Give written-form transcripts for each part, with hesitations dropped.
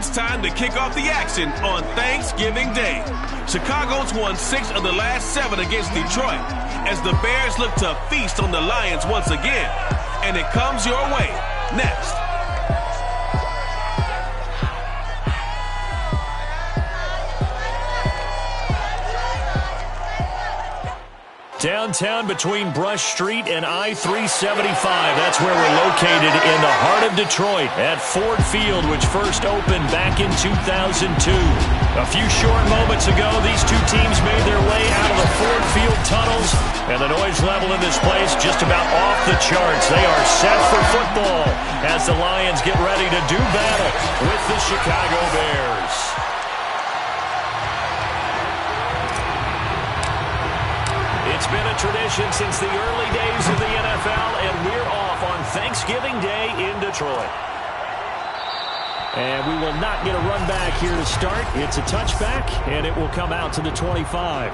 It's time to kick off the action on Thanksgiving Day. Chicago's won 6 of the last 7 against Detroit as the Bears look to feast on the Lions once again. And it comes your way next. Downtown between Brush Street and I-375. That's where we're located in the heart of Detroit at Ford Field, which first opened back in 2002. A few short moments ago, these two teams made their way out of the Ford Field tunnels, and the noise level in this place just about off the charts. They are set for football as the Lions get ready to do battle with the Chicago Bears. It's been a tradition since the early days of the NFL, and we're off on Thanksgiving Day in Detroit. And we will not get a run back here to start. It's a touchback, and it will come out to the 25.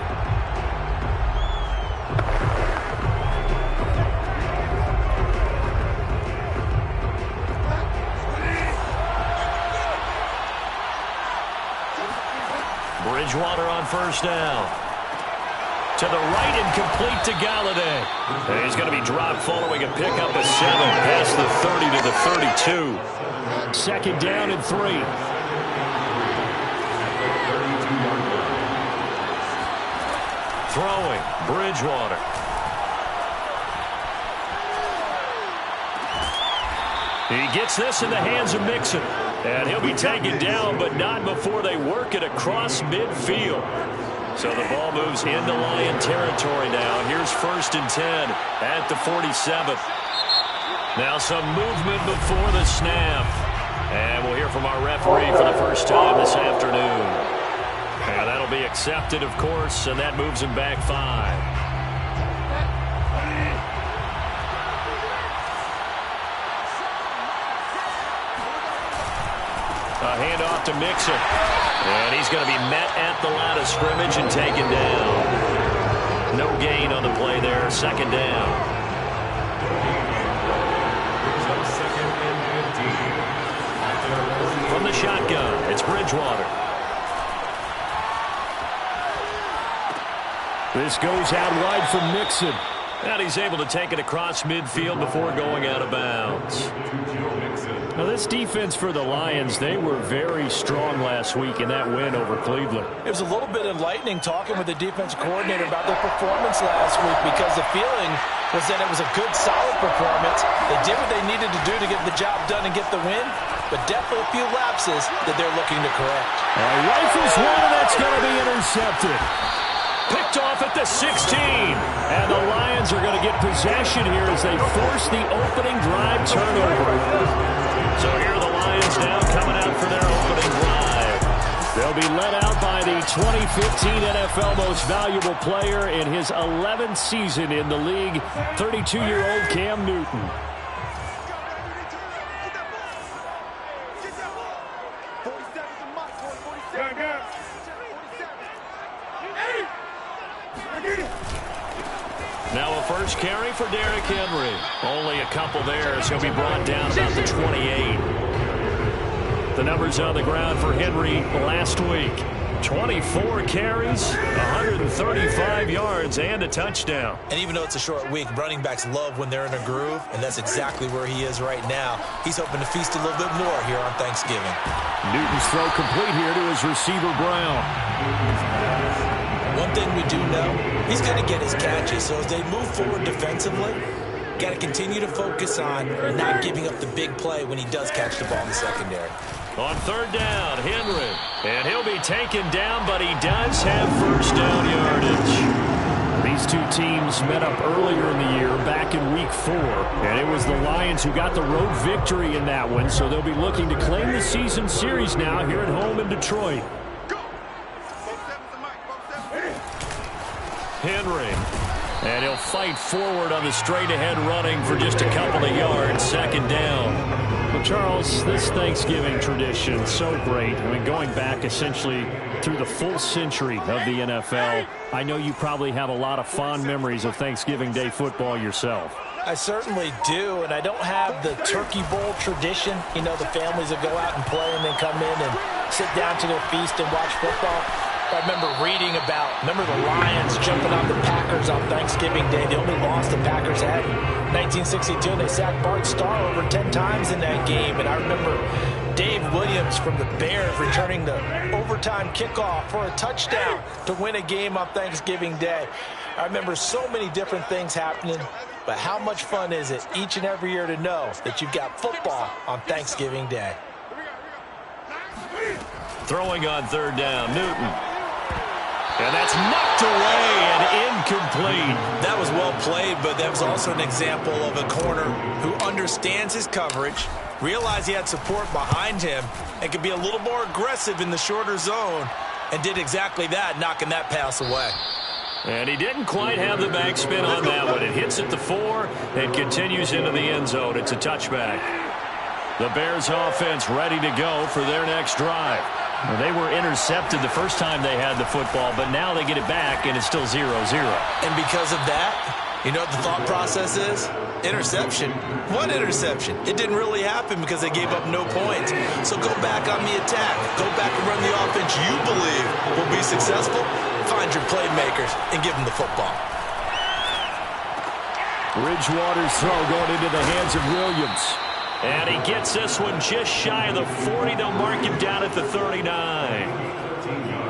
Bridgewater on first down. To the right and complete to Galladay. And he's going to be dropped following a pickup of 7 past the 30 to the 32. Second down and 3. Throwing, Bridgewater. He gets this in the hands of Mixon. And he'll be taken down, but not before they work it across midfield. So the ball moves into Lion territory now. Here's 1st and 10 at the 47. Now some movement before the snap. And we'll hear from our referee for the first time this afternoon. And that'll be accepted, of course, and that moves him back 5. A handoff to Mixon. And he's going to be met at the line of scrimmage and taken down. No gain on the play there. Second down. From the shotgun, it's Bridgewater. This goes out wide from Mixon. And he's able to take it across midfield before going out of bounds. Now this defense for the Lions, they were very strong last week in that win over Cleveland. It was a little bit enlightening talking with the defensive coordinator about their performance last week because the feeling was that it was a good, solid performance. They did what they needed to do to get the job done and get the win, but definitely a few lapses that they're looking to correct. Rifles one, and that's going to be intercepted. Picked off at the 16. And the Lions are going to get possession here as they force the opening drive turnover. So here are the Lions now coming out for their opening drive. They'll be led out by the 2015 NFL Most Valuable Player in his 11th season in the league, 32-year-old Cam Newton. Now a first carry for Derrick Henry. Only a couple there as he'll be brought down about the 28. The numbers on the ground for Henry last week. 24 carries, 135 yards, and a touchdown. And even though it's a short week, running backs love when they're in a groove, and that's exactly where he is right now. He's hoping to feast a little bit more here on Thanksgiving. Newton's throw complete here to his receiver, Brown. One thing we do know, he's going to get his catches. So as they move forward defensively, got to continue to focus on not giving up the big play when he does catch the ball in the secondary. On third down, Henry. And he'll be taken down, but he does have first down yardage. These two teams met up earlier in the year, back in Week 4. And it was the Lions who got the road victory in that one, so they'll be looking to claim the season series now here at home in Detroit. Henry. And he'll fight forward on the straight-ahead running for just a couple of yards. Second down. Well, Charles, this Thanksgiving tradition, so great. I mean, going back essentially through the full century of the NFL, I know you probably have a lot of fond memories of Thanksgiving Day football yourself. I certainly do, and I don't have the Turkey Bowl tradition. You know, the families that go out and play and then come in and sit down to their feast and watch football. I remember reading remember the Lions jumping on the Packers on Thanksgiving Day. The only loss the Packers had in 1962, and they sacked Bart Starr over 10 times in that game. And I remember Dave Williams from the Bears returning the overtime kickoff for a touchdown to win a game on Thanksgiving Day. I remember so many different things happening, but how much fun is it each and every year to know that you've got football on Thanksgiving Day? Throwing on third down, Newton. And that's knocked away and incomplete. That was well played, but that was also an example of a corner who understands his coverage, realized he had support behind him, and could be a little more aggressive in the shorter zone, and did exactly that, knocking that pass away. And he didn't quite have the backspin on that one. It hits at the 4 and continues into the end zone. It's a touchback. The Bears offense ready to go for their next drive. Well, they were intercepted the first time they had the football, but now they get it back, and it's still 0-0. And because of that, you know what the thought process is? Interception. What interception? It didn't really happen because they gave up no points. So go back on the attack. Go back and run the offense you believe will be successful. Find your playmakers and give them the football. Bridgewater's throw going into the hands of Williams. And he gets this one just shy of the 40. They'll mark him down at the 39.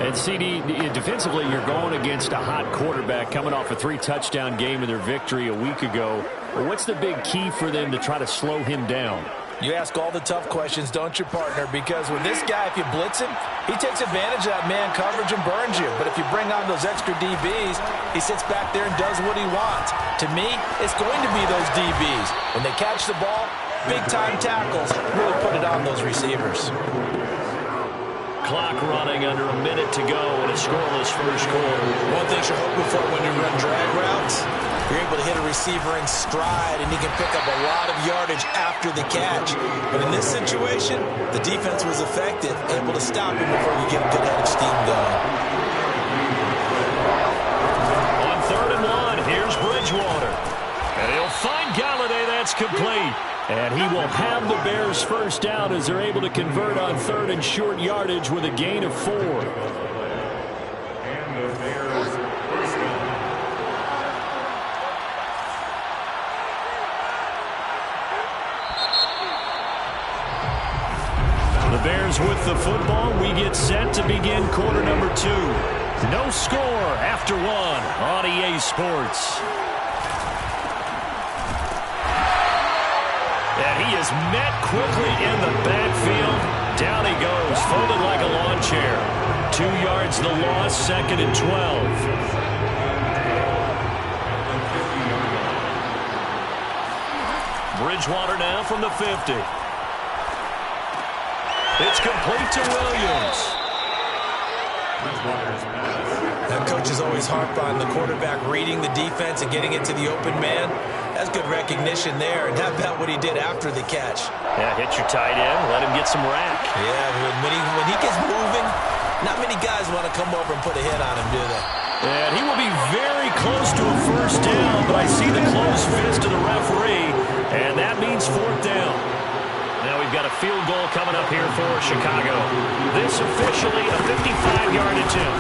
And CD, defensively, you're going against a hot quarterback coming off a 3-touchdown game in their victory a week ago. What's the big key for them to try to slow him down? You ask all the tough questions, don't you, partner? Because with this guy, if you blitz him, he takes advantage of that man coverage and burns you. But if you bring on those extra DBs, he sits back there and does what he wants. To me, it's going to be those DBs. When they catch the ball, big-time tackles really put it on those receivers. Clock running under a minute to go in a scoreless first quarter. One thing you're hoping for when you run drag routes, you're able to hit a receiver in stride, and he can pick up a lot of yardage after the catch. But in this situation, the defense was effective, able to stop him before you get a good head of steam going. On 3rd and 1, here's Bridgewater. And he'll find Galladay. That's complete. And he will have the Bears first down as they're able to convert on 3rd and short yardage with a gain of 4. The Bears with the football. We get set to begin quarter number 2. No score after 1 on EA Sports. And he is met quickly in the backfield. Down he goes, folded like a lawn chair. 2 yards the loss, 2nd and 12. Bridgewater now from the 50. It's complete to Williams. That coach is always harp on the quarterback reading the defense and getting it to the open man. That's good recognition there. And how about what he did after the catch? Yeah, hit your tight end, let him get some rack. Yeah, when he gets moving, not many guys want to come over and put a hit on him, do they? And he will be very close to a first down, but I see the closed fist of the referee, and that means 4th down. Now we've got a field goal coming up here for Chicago. This officially a 55-yard attempt.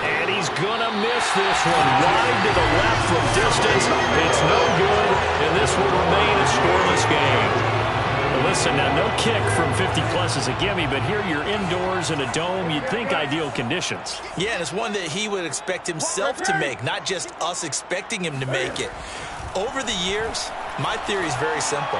And he's going to miss this one wide to the left from distance. It's no good, and this will remain a scoreless game. Well, listen, now no kick from 50-plus is a gimme, but here you're indoors in a dome. You'd think ideal conditions. Yeah, and it's one that he would expect himself to make, not just us expecting him to make it. Over the years, my theory is very simple.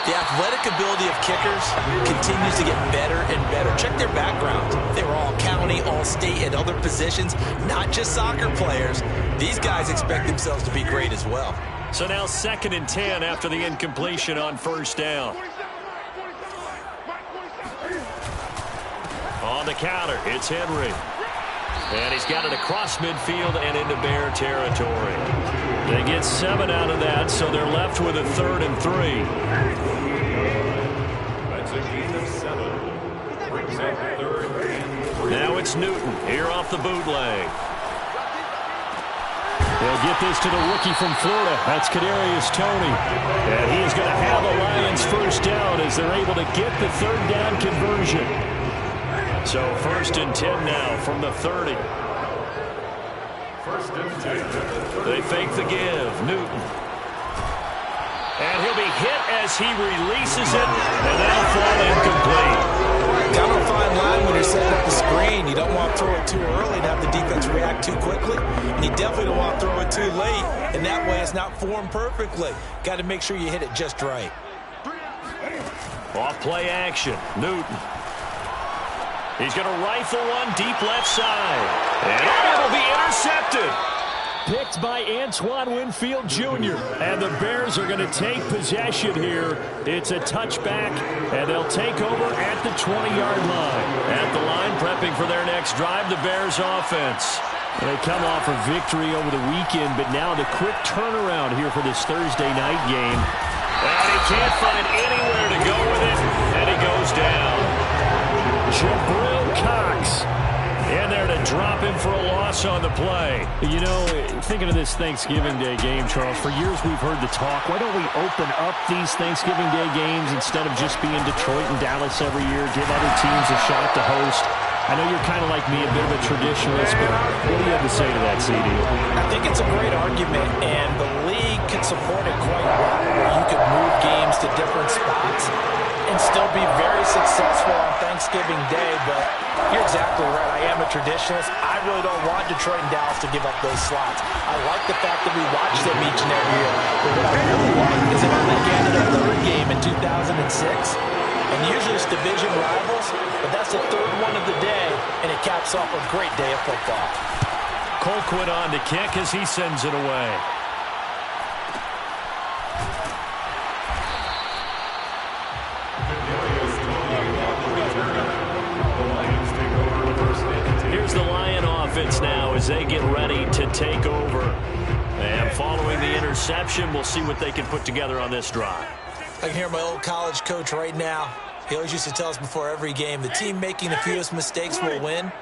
The athletic ability of kickers continues to get better and better. Check their backgrounds. They were all county, all state, and other positions, not just soccer players. These guys expect themselves to be great as well. So now 2nd and 10 after the incompletion on first down. On the counter, it's Henry. And he's got it across midfield and into Bear territory. They get 7 out of that, so they're left with a 3rd and 3. Now it's Newton here off the bootleg. They'll get this to the rookie from Florida. That's Kadarius Toney. And he is going to have the Lions first down as they're able to get the third down conversion. So 1st and 10 now from the 30. They fake the give. Newton. And he'll be hit as he releases it. And that'll fall incomplete. Down a fine line when you're setting up the screen. You don't want to throw it too early and have the defense react too quickly. And you definitely don't want to throw it too late. And that way it's not formed perfectly. Got to make sure you hit it just right. Off play action. Newton. He's going to rifle one deep left side. And it'll be intercepted. Picked by Antoine Winfield Jr. And the Bears are going to take possession here. It's a touchback, and they'll take over at the 20-yard line. At the line, prepping for their next drive, the Bears offense. They come off a victory over the weekend, but now the quick turnaround here for this Thursday night game. And he can't find anywhere to go with it, and he goes down. Jabril Cox in there to drop him for a loss on the play. You know, thinking of this Thanksgiving Day game, Charles, for years we've heard the talk, why don't we open up these Thanksgiving Day games instead of just being Detroit and Dallas every year, give other teams a shot to host? I know you're kind of like me, a bit of a traditionalist, but what do you have to say to that, CD? I think it's a great argument, and the league can support it quite well, where you could move games to different spots and still be very successful on Thanksgiving Day. But you're exactly right. I am a traditionalist. I really don't want Detroit and Dallas to give up those slots. I like the fact that we watch them each and every year. But what I really like is it only ended a third game in 2006. And usually it's division rivals, but that's the third one of the day, and it caps off a great day of football. Colquitt on to kick as he sends it away. Here's the Lion offense now as they get ready to take over. And following the interception, we'll see what they can put together on this drive. I can hear my old college coach right now. He always used to tell us before every game, the team making the fewest mistakes will win.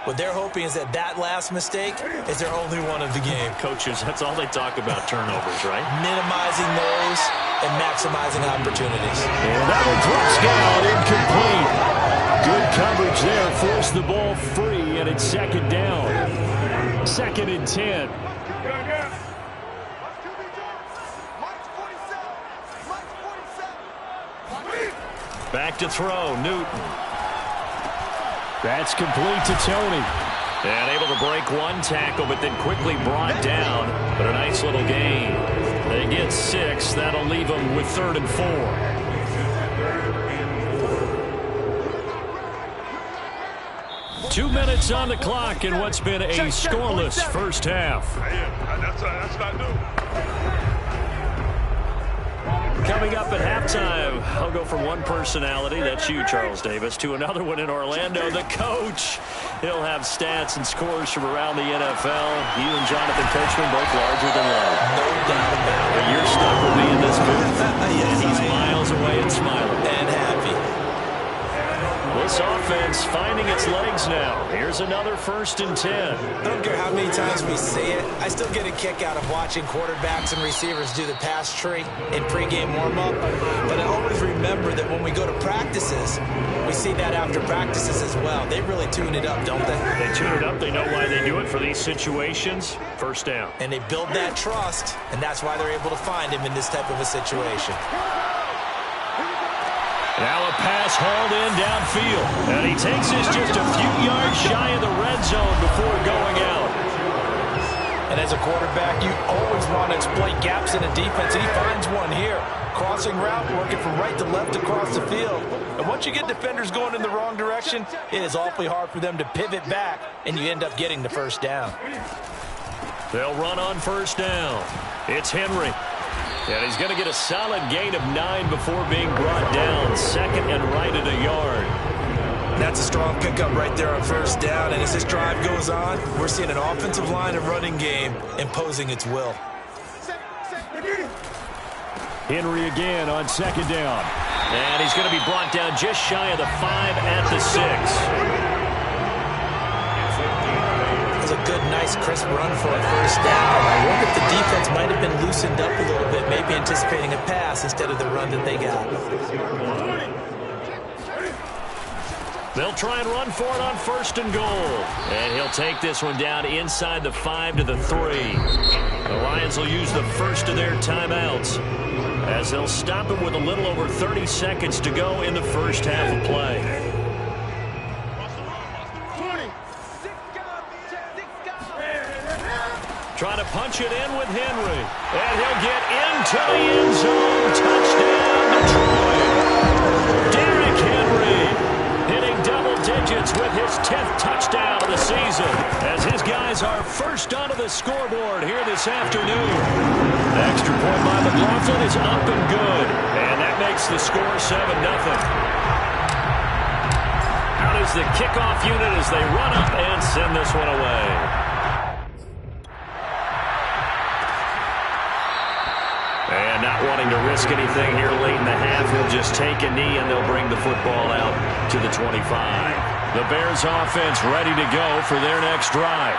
What they're hoping is that last mistake is their only one of the game. Coaches, that's all they talk about, turnovers, right? Minimizing those and maximizing opportunities. And that one drops down, incomplete. Good coverage there, forced the ball free, and it's 2nd down. 2nd and 10. Back to throw, Newton. That's complete to Toney. And able to break one tackle, but then quickly brought down. But a nice little gain. They get 6. That'll leave them with 3rd and 4. Two minutes on the clock in what's been a scoreless first half. That's not new. Coming up at halftime, I'll go from one personality, that's you, Charles Davis, to another one in Orlando, the coach. He'll have stats and scores from around the NFL. You and Jonathan Coachman both larger than life. No doubt about it. But you're stuck with me in this booth. Yes, and he's miles away and smiling. And happy. This offense finding its legs now. Here's another 1st and 10. I don't care how many times we say it, I still get a kick out of watching quarterbacks and receivers do the pass tree in pregame warm-up. But I always remember that when we go to practices, we see that after practices as well. They really tune it up, don't they? They tune it up. They know why they do it for these situations. 1st down. And they build that trust, and that's why they're able to find him in this type of a situation. Now a pass hauled in downfield. And he takes this just a few yards shy of the red zone before going out. And as a quarterback, you always want to exploit gaps in a defense, and he finds one here. Crossing route, working from right to left across the field. And once you get defenders going in the wrong direction, it is awfully hard for them to pivot back, and you end up getting the 1st down. They'll run on 1st down. It's Henry. And he's going to get a solid gain of 9 before being brought down. 2nd and right at a yard. That's a strong pickup right there on 1st down. And as this drive goes on, we're seeing an offensive line and running game imposing its will. Henry again on 2nd down. And he's going to be brought down just shy of the 5 at the 6. good, nice, crisp run for a first down. I wonder if the defense might have been loosened up a little bit, maybe anticipating a pass instead of the run that they got. They'll try and run for it on 1st and goal. And he'll take this one down inside the 5 to the 3. The Lions will use the first of their timeouts as they'll stop it with a little over 30 seconds to go in the first half of play. Trying to punch it in with Henry. And he'll get into the end zone. Touchdown, Detroit. Derrick Henry hitting double digits with his 10th touchdown of the season as his guys are first onto the scoreboard here this afternoon. The extra point by McLaughlin is up and good. And that makes the score 7-0. Out is the kickoff unit as they run up and send this one away. And not wanting to risk anything here late in the half, he'll just take a knee and they'll bring the football out to the 25. The Bears offense ready to go for their next drive.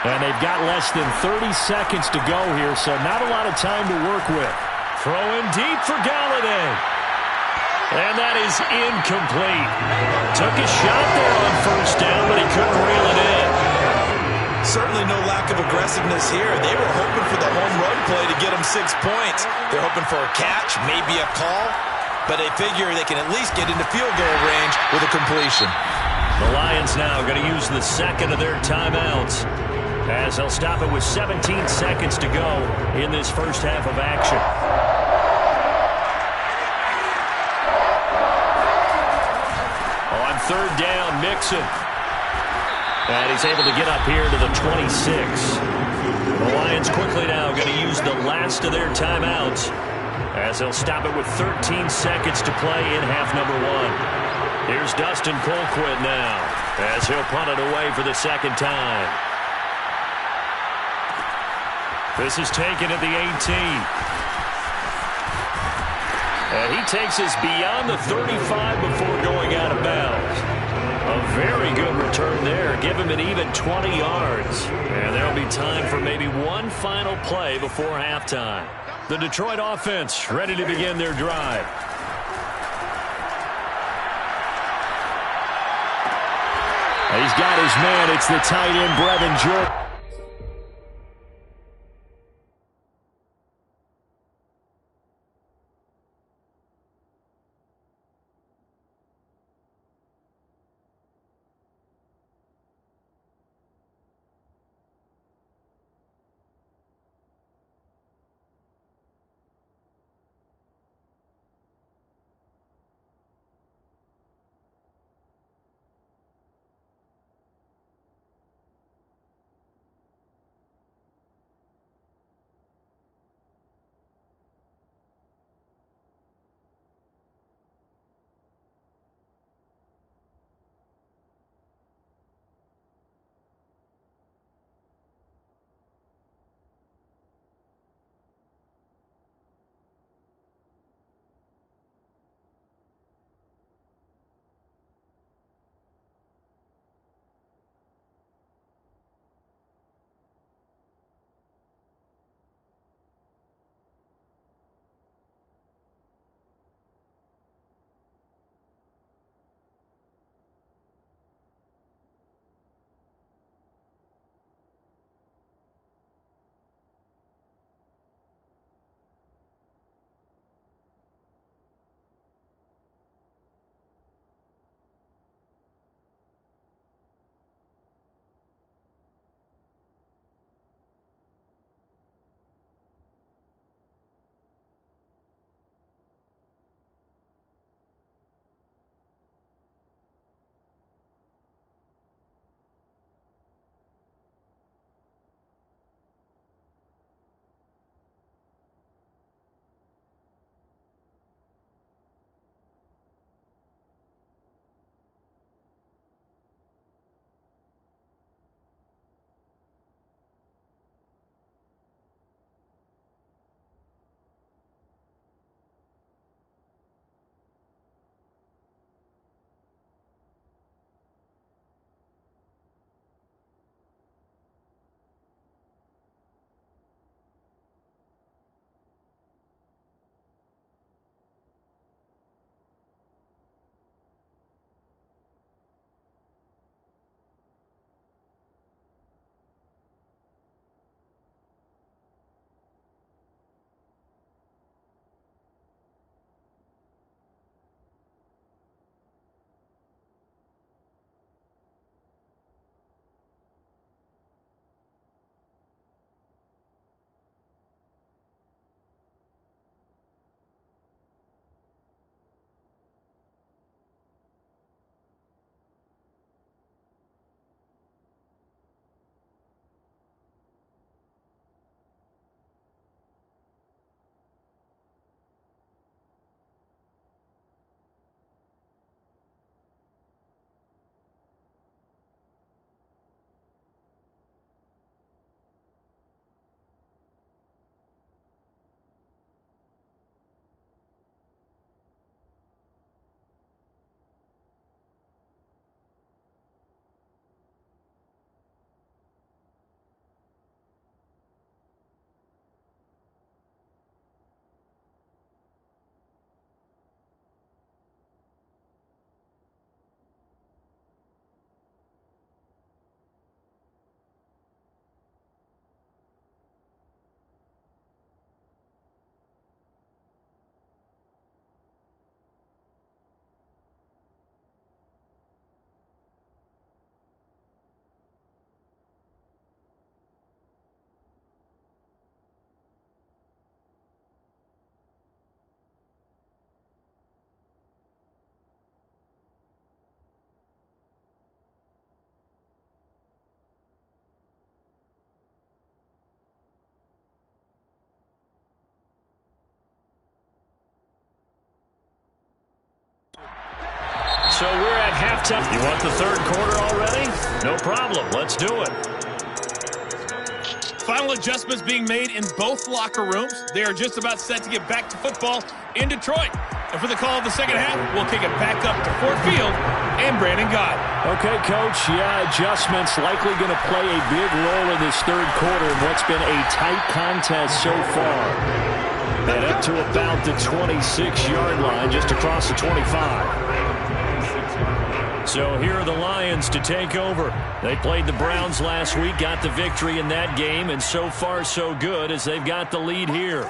And they've got less than 30 seconds to go here, so not a lot of time to work with. Throw in deep for Galladay. And that is incomplete. Took a shot there on 1st down, but he couldn't reel it in. Certainly no lack of aggressiveness here. They were hoping for the home run play to get them 6 points. They're hoping for a catch, maybe a call, but they figure they can at least get into field goal range with a completion. The Lions now going to use the second of their timeouts as they'll stop it with 17 seconds to go in this first half of action. On 3rd down, Mixon. And he's able to get up here to the 26. The Lions quickly now going to use the last of their timeouts as they'll stop it with 13 seconds to play in half number 1. Here's Dustin Colquitt now as he'll punt it away for the 2nd time. This is taken at the 18. And he takes us beyond the 35 before going out of bounds. A very good return there. Give him an even 20 yards. And there'll be time for maybe one final play before halftime. The Detroit offense ready to begin their drive. He's got his man. It's the tight end, Brevin Jordan. So we're at halftime. You want the third quarter already? No problem. Let's do it. Final adjustments being made in both locker rooms. They are just about set to get back to football in Detroit. And for the call of the second half, we'll kick it back up to Ford Field and Brandon Gott. Okay, Coach. Yeah, adjustments likely going to play a big role in this third quarter in what's been a tight contest so far. And up to about the 26-yard line, just across the 25. So here are the Lions to take over. They played the Browns last week, got the victory in that game, and so far so good as they've got the lead here.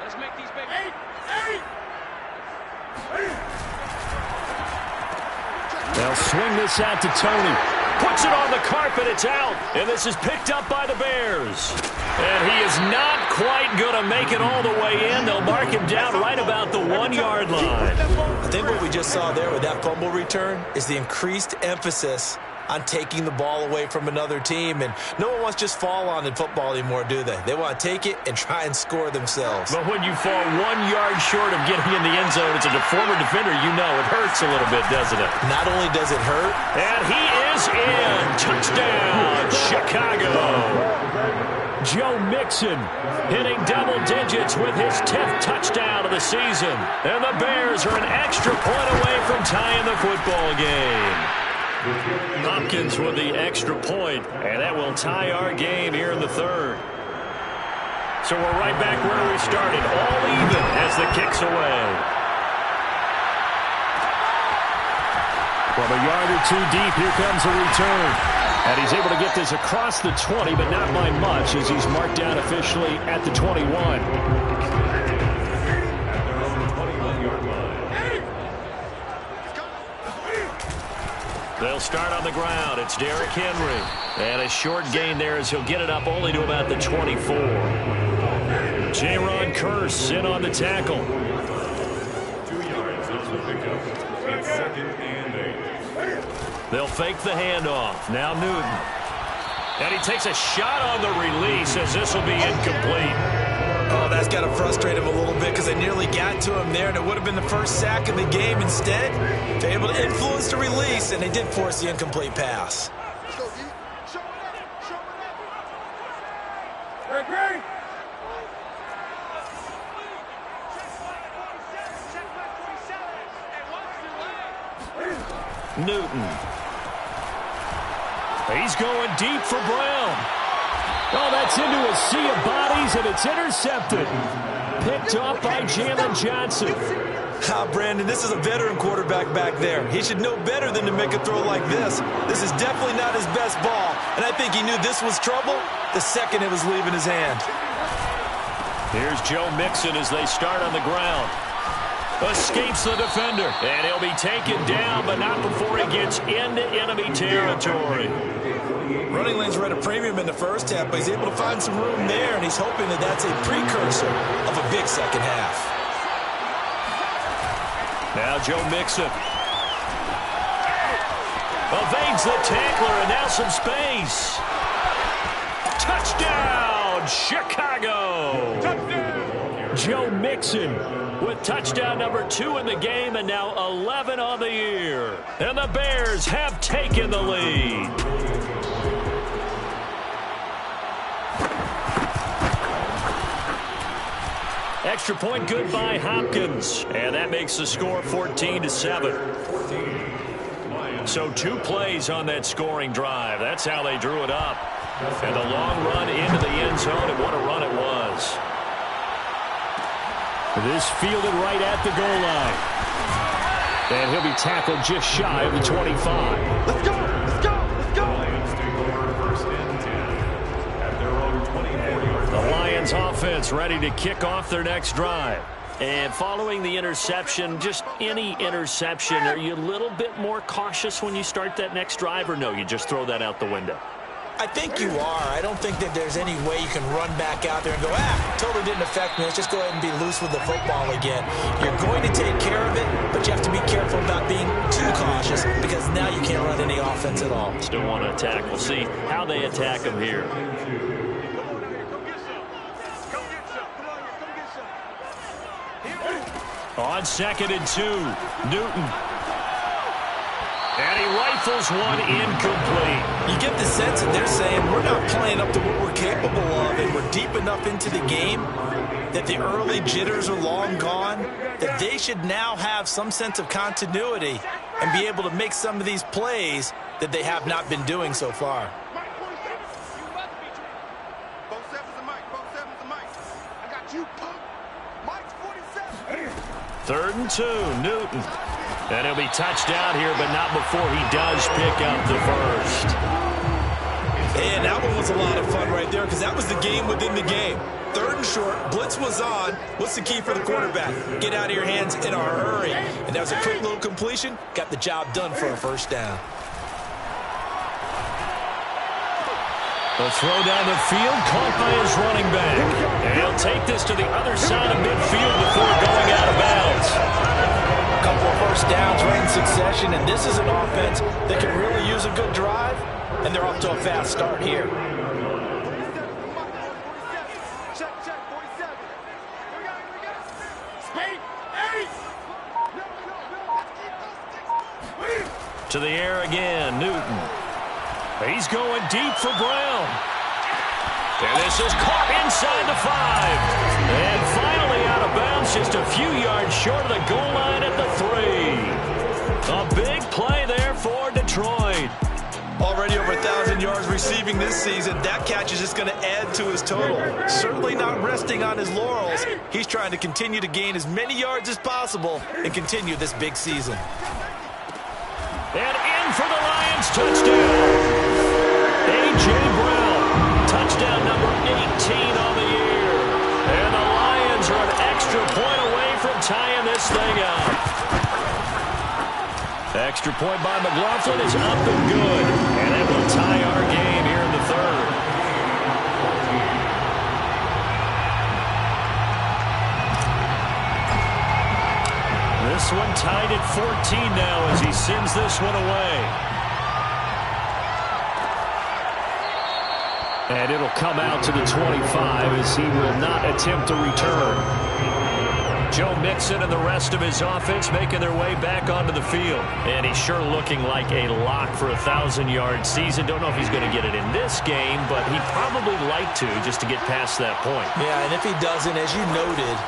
Let's make these babies. They'll swing this out to Tony. Puts it on the carpet. It's out. And this is picked up by the Bears. And he is not quite going to make it all the way in. They'll mark him down right about the 1-yard line. I think what we just saw there with that fumble return is the increased emphasis on taking the ball away from another team. And no one wants to just fall on in football anymore, do they? They want to take it and try and score themselves. But when you fall 1 yard short of getting in the end zone as a former defender, you know it hurts a little bit, doesn't it? Not only does it hurt. And he is in. Touchdown, Chicago. Joe Mixon hitting double digits with his 10th touchdown of the season. And the Bears are an extra point away from tying the football game. Hopkins with the extra point, and that will tie our game here in the third. So we're right back where we started, all even as the kick's away. From a yard or two deep, here comes a return. And he's able to get this across the 20, but not by much, as he's marked down officially at the 21. They'll start on the ground. It's Derrick Henry. And a short gain there as he'll get it up only to about the 24. Jaron Kearse in on the tackle. 2 yards. That's the pickup. It's 2nd and 8. They'll fake the handoff. Now Newton. And he takes a shot on the release as this will be incomplete. Oh, that's got to frustrate him a little bit because they nearly got to him there, and it would have been the first sack of the game. Instead, they're able to influence the release, and they did force the incomplete pass. Newton. He's going deep for Brown. Oh, that's into a sea of bodies, and it's intercepted. Picked off by Jalen Johnson. Brandon, this is a veteran quarterback back there. He should know better than to make a throw like this. This is definitely not his best ball, and I think he knew this was trouble the second it was leaving his hand. Here's Joe Mixon as they start on the ground. Escapes the defender, and he'll be taken down, but not before he gets into enemy territory. Running lanes were at a premium in the first half, but he's able to find some room there, and he's hoping that that's a precursor of a big second half. Now Joe Mixon. Evades the tackler, and now some space. Touchdown, Chicago! Touchdown! Joe Mixon with touchdown number 2 in the game, and now 11 on the year. And the Bears have taken the lead. Extra point good by Hopkins, and that makes the score 14-7. So 2 plays on that scoring drive. That's how they drew it up. And a long run into the end zone, and what a run it was. This fielded right at the goal line. And he'll be tackled just shy of the 25. Let's go! Let's go! Let's go! Lions take over 1st and 10 at their own 24-yard line. The Lions offense ready to kick off their next drive. And following the interception, just any interception, are you a little bit more cautious when you start that next drive, or no, you just throw that out the window? I think you are. I don't think that there's any way you can run back out there and go, totally didn't affect me. Let's just go ahead and be loose with the football again. You're going to take care of it, but you have to be careful about being too cautious because now you can't run any offense at all. Still want to attack. We'll see how they attack them here. On 2nd and 2, Newton. And he rifles one incomplete. You get the sense that they're saying we're not playing up to what we're capable of, and we're deep enough into the game that the early jitters are long gone, that they should now have some sense of continuity and be able to make some of these plays that they have not been doing so far. Third and 2, Newton. And he'll be touchdown here, but not before he does pick up the first. And that one was a lot of fun right there because that was the game within the game. 3rd and short, blitz was on. What's the key for the quarterback? Get out of your hands in a hurry. And that was a quick little completion. Got the job done for a first down. The throw down the field, caught by his running back. And he'll take this to the other side of midfield before going out of bounds. A couple of first downs right in succession, and this is an offense that can really use a good drive, and they're off to a fast start here. To the air again, Newton. He's going deep for Brown. And this is caught inside the 5. And finally out of bounds, just a few yards short of the goal line at the 3. A big play there for Detroit. Already over 1,000 yards receiving this season. That catch is just going to add to his total. Certainly not resting on his laurels. He's trying to continue to gain as many yards as possible and continue this big season. And in for the Lions touchdown. A.J. Brown, touchdown number 18 on the year. And the Lions are an extra point away from tying this thing up. Extra point by McLaughlin is up and good. And it will tie our game here in the 3rd. This one tied at 14 now as he sends this one away. And it'll come out to the 25 as he will not attempt to return. Joe Mixon and the rest of his offense making their way back onto the field. And he's sure looking like a lock for a 1,000-yard season. Don't know if he's going to get it in this game, but he'd probably like to just to get past that point. Yeah, and if he doesn't, as you noted,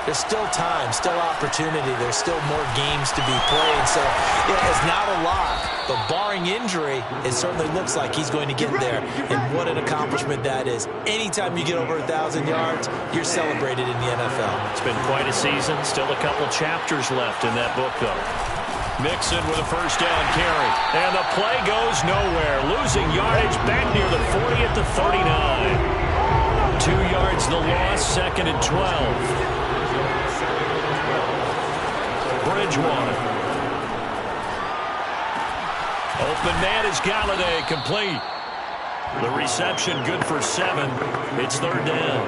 there's still time, still opportunity. There's still more games to be played. So, yeah, it's not a lock, but barring injury, it certainly looks like he's going to get there. And what an accomplishment that is. Anytime you get over 1,000 yards, you're celebrated in the NFL. It's been quite a season. Still a couple chapters left in that book, though. Mixon with a first down carry. And the play goes nowhere. Losing yardage back near the 40 at the 39. 2 yards the loss, 2nd and 12. Bridgewater. Open man is Galladay, complete. The reception good for 7. It's 3rd down.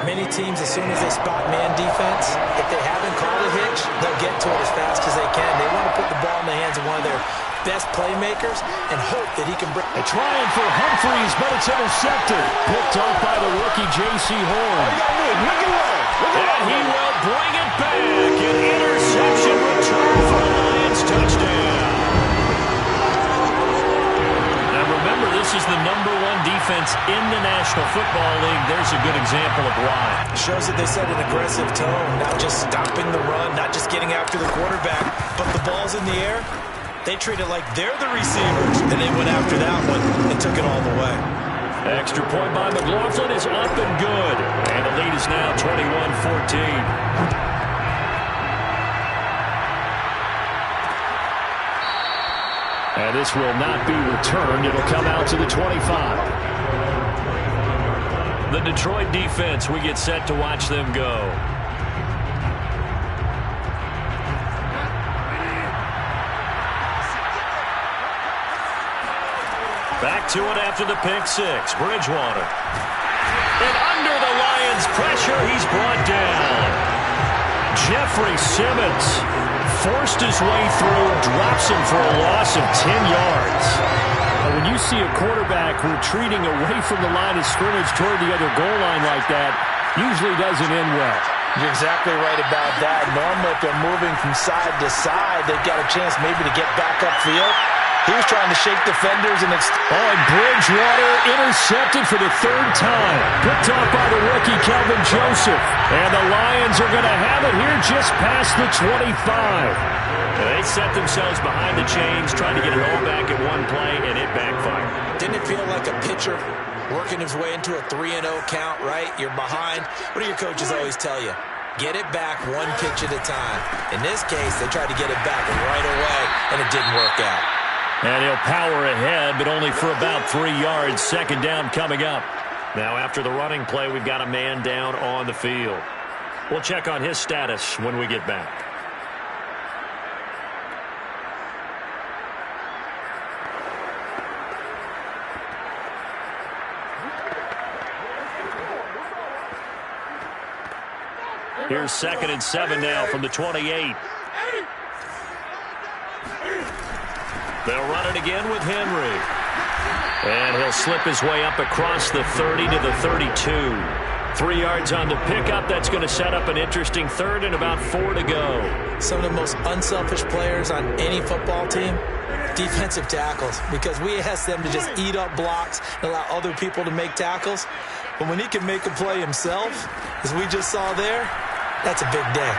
Many teams, as soon as they spot man defense, if they haven't called a hitch, they'll get to it as fast as they can. They want to put the ball in the hands of one of their best playmakers and hope that he can bring. A trying for Humphreys, but it's intercepted. Picked off by the rookie J.C. Horn. And he will bring it back. An interception return for the Lions touchdown. Now remember, this is the #1 defense in the National Football League. There's a good example of why. It shows that they set an aggressive tone, not just stopping the run, not just getting after the quarterback, but the ball's in the air. They treat it like they're the receivers, and they went after that one and took it all the way. Extra point by McLaughlin is up and good. And the lead is now 21-14. And this will not be returned. It'll come out to the 25. The Detroit defense, we get set to watch them go. Back to it after the pick 6. Bridgewater. And under the Lions' pressure, he's brought down. Jeffrey Simmons forced his way through, drops him for a loss of 10 yards. When you see a quarterback retreating away from the line of scrimmage toward the other goal line like that, usually doesn't end well. You're exactly right about that. Normally, if they're moving from side to side, they've got a chance maybe to get back upfield. He was trying to shake defenders and Bridgewater intercepted for the third time. Picked off by the rookie, Kelvin Joseph. And the Lions are going to have it here just past the 25. They set themselves behind the chains, trying to get it all back in one play, and it backfired. Didn't it feel like a pitcher working his way into a 3-0 count, right? You're behind. What do your coaches always tell you? Get it back one pitch at a time. In this case, they tried to get it back right away, and it didn't work out. And he'll power ahead, but only for about 3 yards. Second down coming up. Now, after the running play, we've got a man down on the field. We'll check on his status when we get back. Here's 2nd and 7 now from the 28. They'll run it again with Henry. And he'll slip his way up across the 30 to the 32. 3 yards on the pickup. That's going to set up an interesting third and about 4 to go. Some of the most unselfish players on any football team, defensive tackles, because we ask them to just eat up blocks and allow other people to make tackles. But when he can make a play himself, as we just saw there, that's a big day.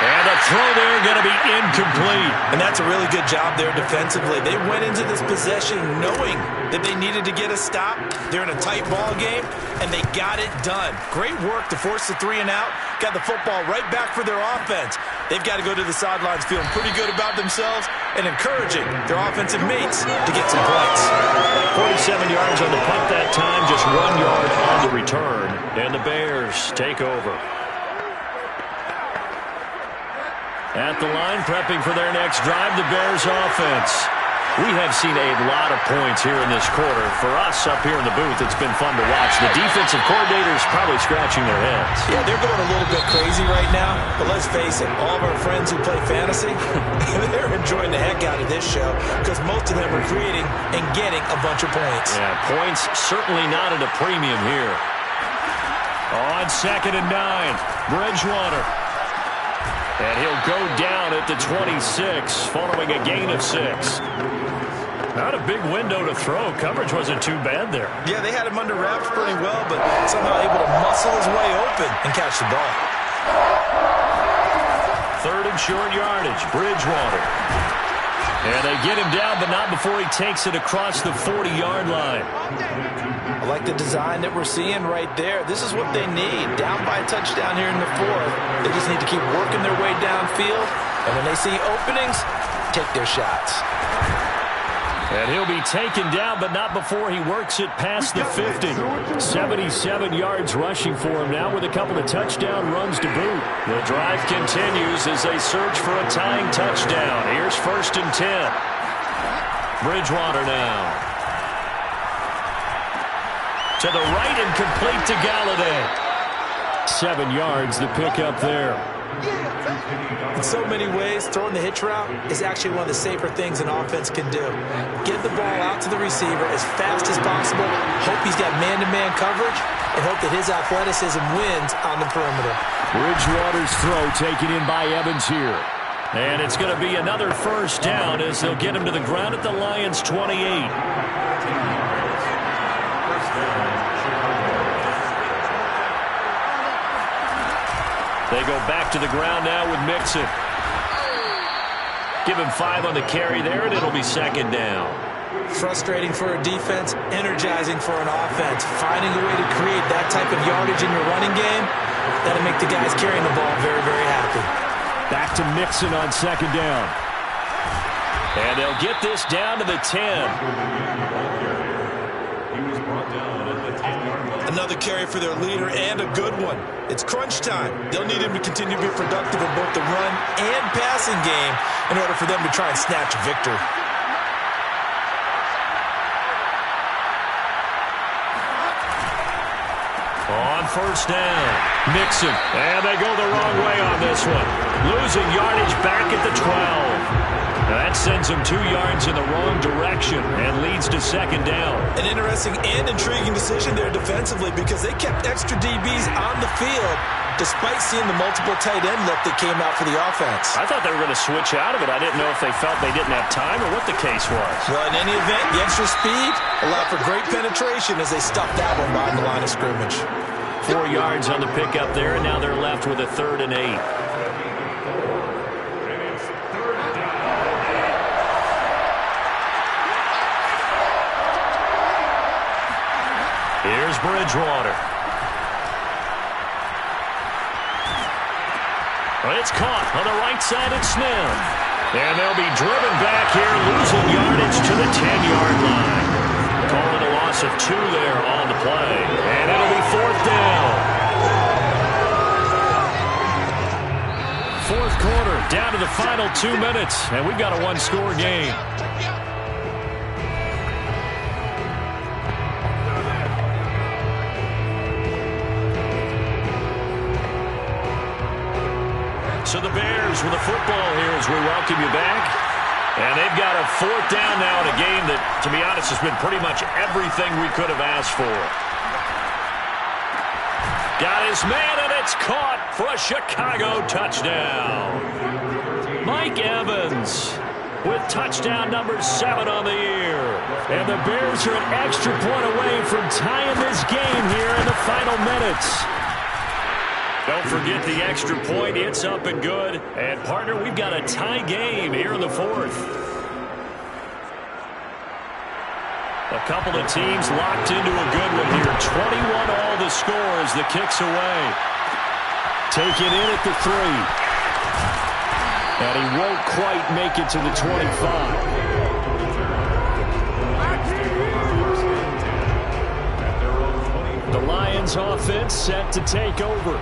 And a throw there going to be incomplete. And that's a really good job there defensively. They went into this possession knowing that they needed to get a stop. They're in a tight ball game, and they got it done. Great work to force the 3 and out. Got the football right back for their offense. They've got to go to the sidelines feeling pretty good about themselves and encouraging their offensive mates to get some points. 47 yards on the punt that time, just 1 yard on the return. And the Bears take over. At the line, prepping for their next drive, the Bears offense. We have seen a lot of points here in this quarter. For us up here in the booth, it's been fun to watch. The defensive coordinators probably scratching their heads. Yeah, they're going a little bit crazy right now. But let's face it, all of our friends who play fantasy, they're enjoying the heck out of this show because most of them are creating and getting a bunch of points. Yeah, points certainly not at a premium here. On 2nd and 9, Bridgewater. And he'll go down at the 26 following a gain of 6. Not a big window to throw. Coverage wasn't too bad there. Yeah, they had him under wraps pretty well, but somehow able to muscle his way open and catch the ball. 3rd and short yardage, Bridgewater. And they get him down, but not before he takes it across the 40-yard line. I like the design that we're seeing right there. This is what they need. Down by a touchdown here in the 4th. They just need to keep working their way downfield. And when they see openings, take their shots. And he'll be taken down, but not before he works it past the 50. 77 yards rushing for him now with a couple of touchdown runs to boot. The drive continues as they search for a tying touchdown. Here's 1st and 10. Bridgewater now. To the right and complete to Galladay. 7 yards the pick up there. In so many ways, throwing the hitch route is actually one of the safer things an offense can do. Get the ball out to the receiver as fast as possible, hope he's got man-to-man coverage, and hope that his athleticism wins on the perimeter. Bridgewater's throw taken in by Evans here. And it's going to be another 1st down as they'll get him to the ground at the Lions' 28. They go back to the ground now with Mixon. Give him 5 on the carry there, and it'll be 2nd down. Frustrating for a defense, energizing for an offense. Finding a way to create that type of yardage in your running game, that'll make the guys carrying the ball very, very happy. Back to Mixon on 2nd down. And they'll get this down to the 10. Another carry for their leader and a good one. It's crunch time. They'll need him to continue to be productive in both the run and passing game in order for them to try and snatch a victory. On 1st down, Mixon. And they go the wrong way on this one. Losing yardage back at the 12. Now that sends them 2 yards in the wrong direction and leads to second down. An interesting and intriguing decision there defensively because they kept extra DBs on the field despite seeing the multiple tight end look that came out for the offense. I thought they were going to switch out of it. I didn't know if they felt they didn't have time or what the case was. Well, in any event, the extra speed allowed for great penetration as they stuffed that one behind the line of scrimmage. 4 yards on the pickup there, and now they're left with a 3rd and 8. Here's Bridgewater. It's caught on the right side at Snell. And they'll be driven back here, losing yardage to the 10-yard line. Calling a loss of 2 there on the play. And it'll be 4th down. 4th quarter, down to the final 2 minutes. And we've got a 1-score game. So the Bears with the football here as we welcome you back. And they've got a 4th down now in a game that, to be honest, has been pretty much everything we could have asked for. Got his man, and it's caught for a Chicago touchdown. Mike Evans with touchdown number 7 on the year. And the Bears are an extra point away from tying this game here in the final minutes. Don't forget the extra point. It's up and good. And, partner, we've got a tie game here in the 4th. A couple of teams locked into a good one here. 21 all the score as the kick's away. Taken in at the 3. And he won't quite make it to the 25. The Lions offense set to take over.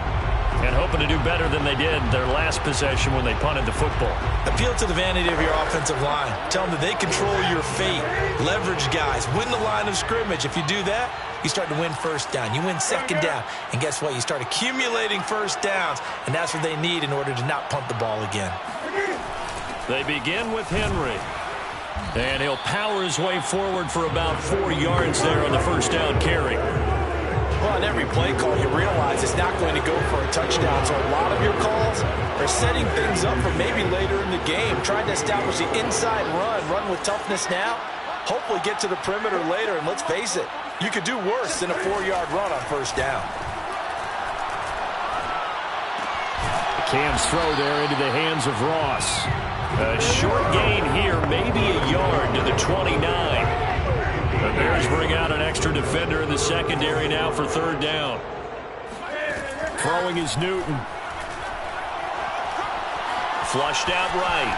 And hoping to do better than they did their last possession when they punted the football. Appeal to the vanity of your offensive line. Tell them that they control your fate. Leverage guys. Win the line of scrimmage. If you do that, you start to win 1st down. You win 2nd down. And guess what? You start accumulating 1st downs. And that's what they need in order to not punt the ball again. They begin with Henry. And he'll power his way forward for about 4 yards there on the 1st down carry. Well, on every play call, you realize it's not going to go for a touchdown. So a lot of your calls are setting things up for maybe later in the game, trying to establish the inside run with toughness now, hopefully get to the perimeter later. And let's face it, you could do worse than a 4-yard run on 1st down. Cam's throw there into the hands of Ross. A short gain here, maybe a yard to the 29. The Bears bring out an extra defender in the secondary now for 3rd down. Throwing is Newton. Flushed out right.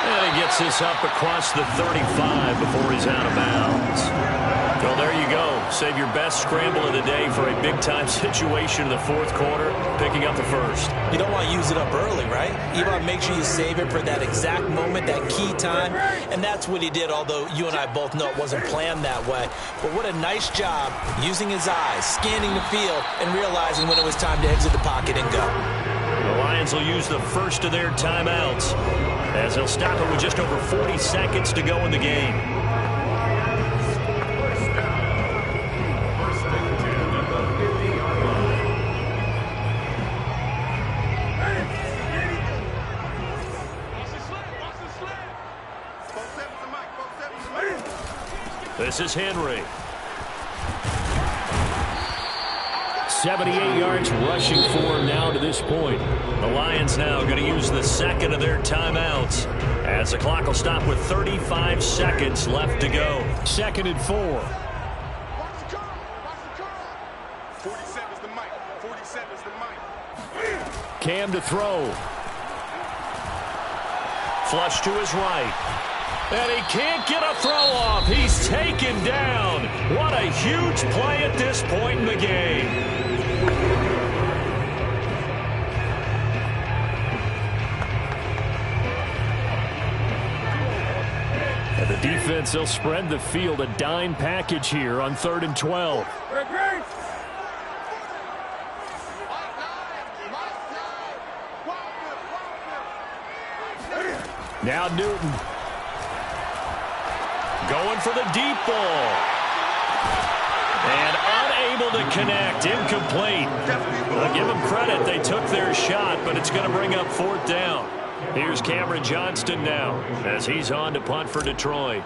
And he gets this up across the 35 before he's out of bounds. Well, there you go. Save your best scramble of the day for a big-time situation in the 4th quarter, picking up the 1st. You don't want to use it up early, right? You want to make sure you save it for that exact moment, that key time. And that's what he did, although you and I both know it wasn't planned that way. But what a nice job using his eyes, scanning the field, and realizing when it was time to exit the pocket and go. The Lions will use the first of their timeouts as they'll stop it with just over 40 seconds to go in the game. This is Henry. 78 yards rushing for him now to this point. The Lions now going to use the 2nd of their timeouts as the clock will stop with 35 seconds left to go. 2nd and 4. 47 is the mic. 47 is the mic. Cam to throw. Flush to his right. And he can't get a throw off. He's taken down. What a huge play at this point in the game. And the defense, they'll spread the field, a dime package here on 3rd and 12. Now Newton. Going for the deep ball. And unable to connect. Incomplete. I'll give them credit. They took their shot, but it's going to bring up 4th down. Here's Cameron Johnston now as he's on to punt for Detroit.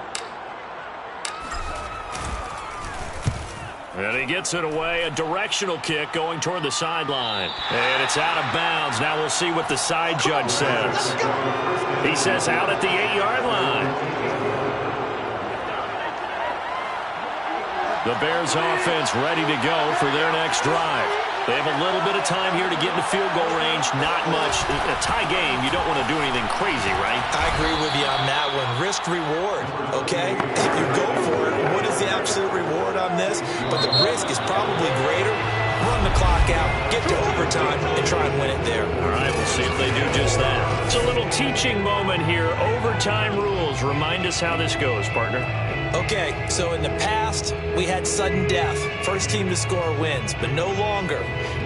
And he gets it away. A directional kick going toward the sideline. And it's out of bounds. Now we'll see what the side judge says. He says out at the 8-yard line. The Bears offense ready to go for their next drive. They have a little bit of time here to get into field goal range. Not much. A tie game, you don't want to do anything crazy, right? I agree with you on that one. Risk reward, okay? If you go for it, what is the absolute reward on this? But the risk is probably greater. Run the clock out, get to overtime, and try and win it there. All right, we'll see if they do just that. It's a little teaching moment here. Overtime rules. Remind us how this goes, partner. Okay, so in the past, we had sudden death. First team to score wins, but no longer.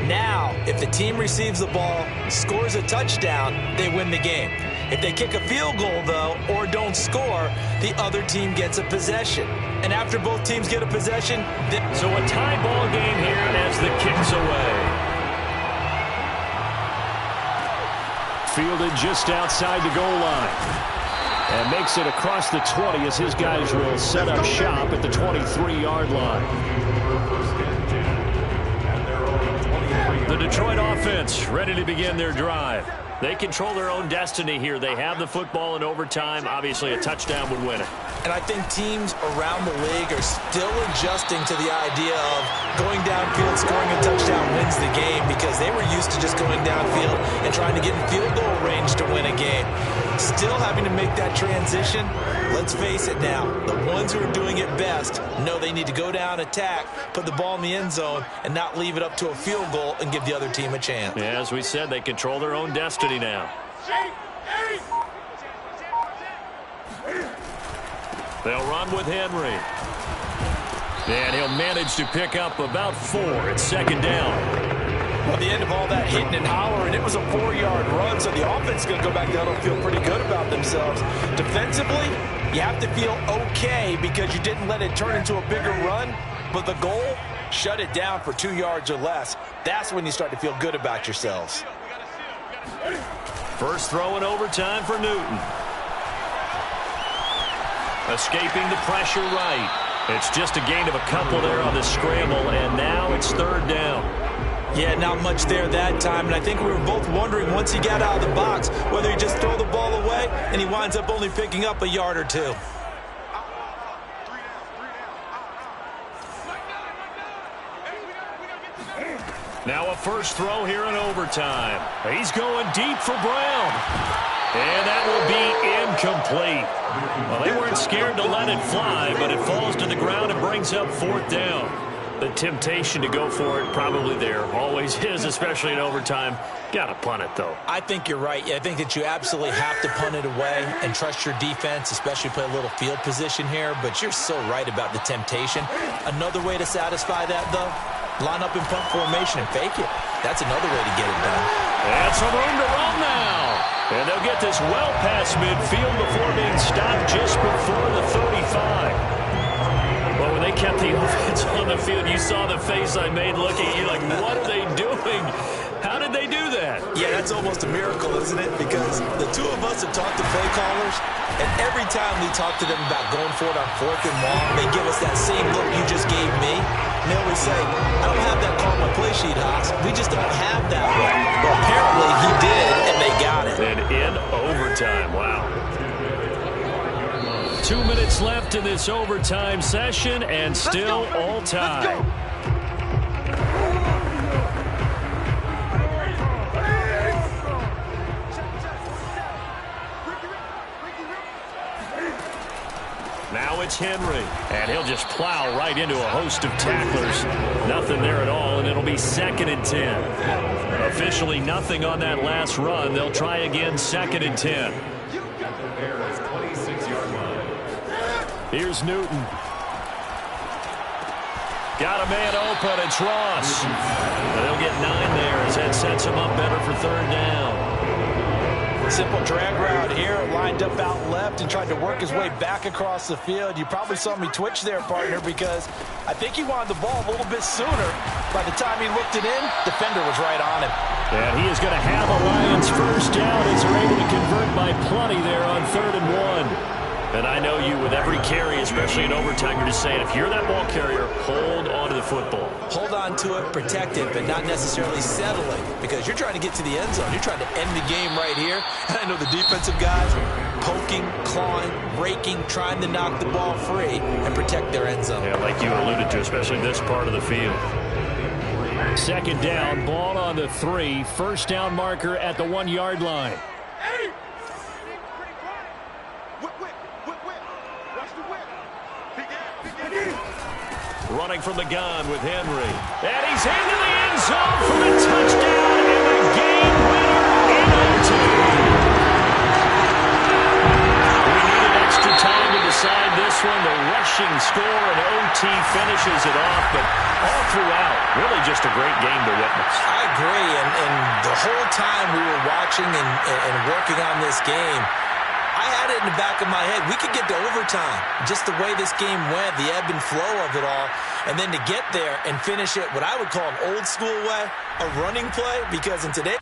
Now, if the team receives the ball, scores a touchdown, they win the game. If they kick a field goal, though, or don't score, the other team gets a possession. And after both teams get a possession, so a tie ball game here as the kick's away. Fielded just outside the goal line. And makes it across the 20 as his guys will set up shop at the 23-yard line. The Detroit offense ready to begin their drive. They control their own destiny here. They have the football in overtime. Obviously, a touchdown would win it. And I think teams around the league are still adjusting to the idea of going downfield, scoring a touchdown wins the game, because they were used to just going downfield and trying to get in field goal range to win a game. Still having to make that transition. Let's face it now, the ones who are doing it best know they need to go down, attack, put the ball in the end zone, and not leave it up to a field goal and give the other team a chance. Yeah, as we said, they control their own destiny now. They'll run with Henry. And he'll manage to pick up about 4 at 2nd down. Well, at the end of all that hitting and hollering, it was a 4-yard run, so the offense is going to go back down and feel pretty good about themselves. Defensively, you have to feel okay because you didn't let it turn into a bigger run, but the goal, shut it down for 2 yards or less. That's when you start to feel good about yourselves. First throw in overtime for Newton. Escaping the pressure right. It's just a gain of a couple there on the scramble, and now it's 3rd down. Yeah, not much there that time, and I think we were both wondering once he got out of the box whether he just throw the ball away, and he winds up only picking up a yard or 2. Now a first throw here in overtime. He's going deep for Brown. And that will be incomplete. Well, they weren't scared to let it fly, but it falls to the ground and brings up 4th down. The temptation to go for it probably there. Always is, especially in overtime. Got to punt it, though. I think you're right. I think that you absolutely have to punt it away and trust your defense, especially play a little field position here. But you're so right about the temptation. Another way to satisfy that, though, line up in punt formation and fake it. That's another way to get it done. And some room to run now. And they'll get this well past midfield before being stopped just before the 35. Well, when they kept the offense on the field, you saw the face I made looking at you like, what are they doing? How did they do that? Yeah, that's almost a miracle, isn't it? Because the two of us have talked to play callers, and every time we talk to them about going for it on 4th and long, they give us that same look you just gave me. And they always say, I don't have that call on my play sheet, Haas. We just don't have that one. Well, apparently he did, and they got it. And in overtime, wow. 2 minutes left in this overtime session, and still all tied. Now it's Henry, and he'll just plow right into a host of tacklers. Nothing there at all, and it'll be 2nd and 10. Officially nothing on that last run. They'll try again, 2nd and 10. Here's Newton. Got a man open. It's Ross. But they'll get 9 there as that sets him up better for 3rd down. Simple drag route here, lined up out left and tried to work his way back across the field. You probably saw me twitch there, partner, because I think he wanted the ball a little bit sooner. By the time he looked it in, defender was right on him. And he is going to have a Lions first down as they're able to convert by plenty there on 3rd and 1. And I know you, with every carry, especially in overtime, you're just saying, if you're that ball carrier, hold on to the football. Hold on to it, protect it, but not necessarily settling, because you're trying to get to the end zone. You're trying to end the game right here. And I know the defensive guys poking, clawing, raking, trying to knock the ball free and protect their end zone. Yeah, like you alluded to, especially this part of the field. 2nd down, ball on the 3. First down marker at the 1-yard line. Running from the gun with Henry. And he's into the end zone for the touchdown and the game winner in OT. We needed extra time to decide this one. The rushing score and OT finishes it off, but all throughout, really just a great game to witness. I agree, and the whole time we were watching and working on this game, I had it in the back of my head. We could get to overtime. Just the way this game went, the ebb and flow of it all. And then to get there and finish it what I would call an old school way, a running play, because in today's